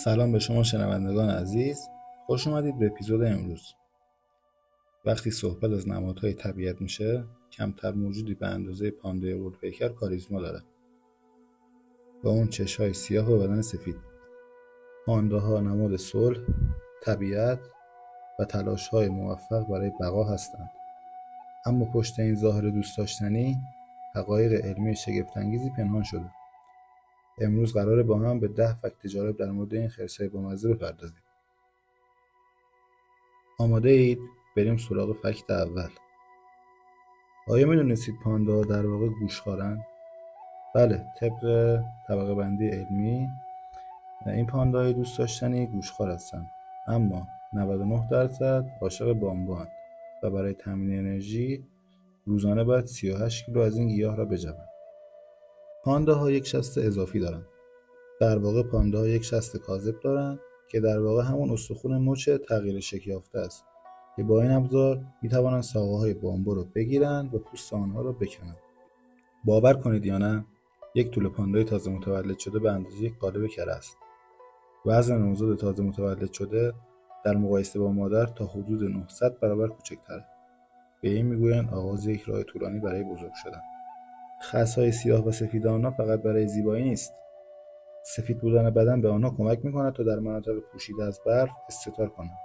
سلام به شما شنوندگان عزیز، خوش اومدید به اپیزود امروز. وقتی صحبت از نمادهای طبیعت میشه، کمتر موجودی به اندازه پاندای غول‌پیکر کاریزما داره. با اون چشم‌های سیاه و بدن سفید. پانداها نماد صلح، طبیعت و تلاش‌های موفق برای بقا هستند. اما پشت این ظاهر دوست داشتنی، حقایق علمی شگفت‌انگیزی پنهان شده. امروز قراره با هم به 10 فکت جالب در مورد این خرس‌های بامزه بپردازیم. آماده اید؟ بریم سراغ فکت اول. آیا میدونستید پانداها در واقع گوشخوارن؟ بله، طبق طبقه بندی علمی این پانداهای دوست داشتنی گوشخوار هستن، اما 99% عاشق بامبو هستند و برای تامین انرژی روزانه باید 38 کیلو از این گیاه را بجوند. پانداها یک شست اضافی دارن. در واقع پانداها یک شست کاذب دارن که در واقع همون استخوان مچ تغییر شکل یافته است که با این ابزار میتوانند ساقه‌های بامبو رو بگیرند و پوست آنها رو بکنند. باور کنید یا نه، یک توله پاندای تازه متولد شده به اندازه یک قالب کره است. وزن نوزاد تازه متولد شده در مقایسه با مادر تا حدود 900 برابر کوچکتره. به این میگویند آغاز یک راه طولانی برای بزرگ شدن. خس‌های سیاه و سفید آنها فقط برای زیبایی نیست. سفید بودن بدن به آنها کمک میکند تا در مناطق پوشیده از برف استتار کنند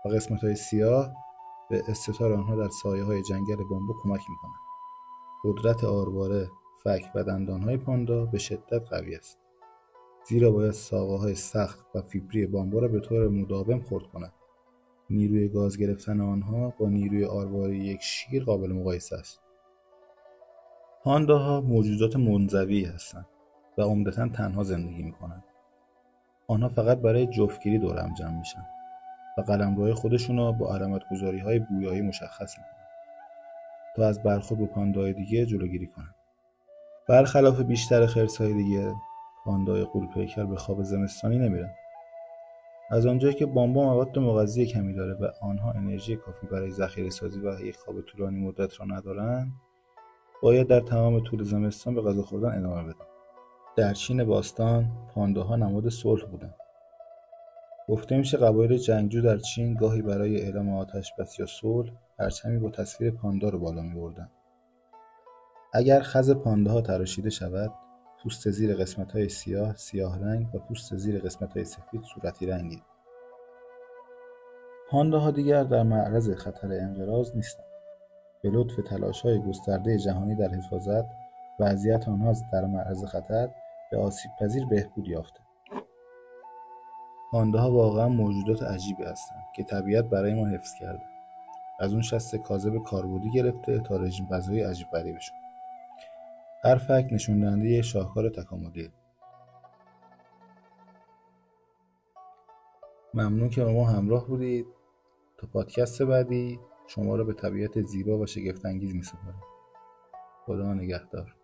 و قسمت‌های سیاه به استتار آنها در سایه‌های جنگل بامبو کمک می‌کنند. قدرت آرواره، فک و دندان‌های پاندا به شدت قوی است، زیرا باید ساقه‌های سخت و فیبری بامبو را به طور مداوم خرد کند. نیروی گاز گرفتن آنها با نیروی آرواره یک شیر قابل مقایسه است. پانداها موجودات منزوی هستند و عمدتاً تنها زندگی می‌کنند. آنها فقط برای جفتگیری دور هم جمع میشن و قلمروهای خودشون رو با علامت‌گذاری‌های بویایی مشخص میکنن تا از برخورد با پانداهای دیگه جلوگیری کنن. برخلاف بیشتر خرس‌های دیگه، پاندای غول‌پیکر به خواب زمستانی نمیرن. از آنجایی که بامبو مواد مغذی کمی داره و آنها انرژی کافی برای ذخیره‌سازی و یک خواب طولانی مدت را ندارن، باید در تمام طول زمستان به غذا خوردن ادامه بدن. در چین باستان، پانداها نماد صلح بودن. گفته میشه قبایل جنگجو در چین گاهی برای اعلام آتش‌بس یا صلح پرچمی با تصویر پاندا رو بالا می‌بردن. اگر خز پانداها تراشیده شود، پوست زیر قسمت‌های سیاه رنگ و پوست زیر قسمت‌های سفید صورتی رنگی. پانداها دیگر در معرض خطر انقراض نیستند. به لطف تلاش‌های گسترده جهانی در حفاظت، وضعیت آنها در معرض خطر به آسیب‌پذیر بهبود یافته. پانداها واقعا موجودات عجیبی هستند که طبیعت برای ما حفظ کرده. از اون شست کاذب کاربردی گرفته تا رژیم غذایی عجیب غریبشون. هر فکت نشون دهنده یه شاهکار تکاملیه. ممنون که با ما همراه بودید. تا پادکست بعدی شما رو به طبیعت زیبا و شگفت‌انگیز می‌سپارم. خدا نگهدار.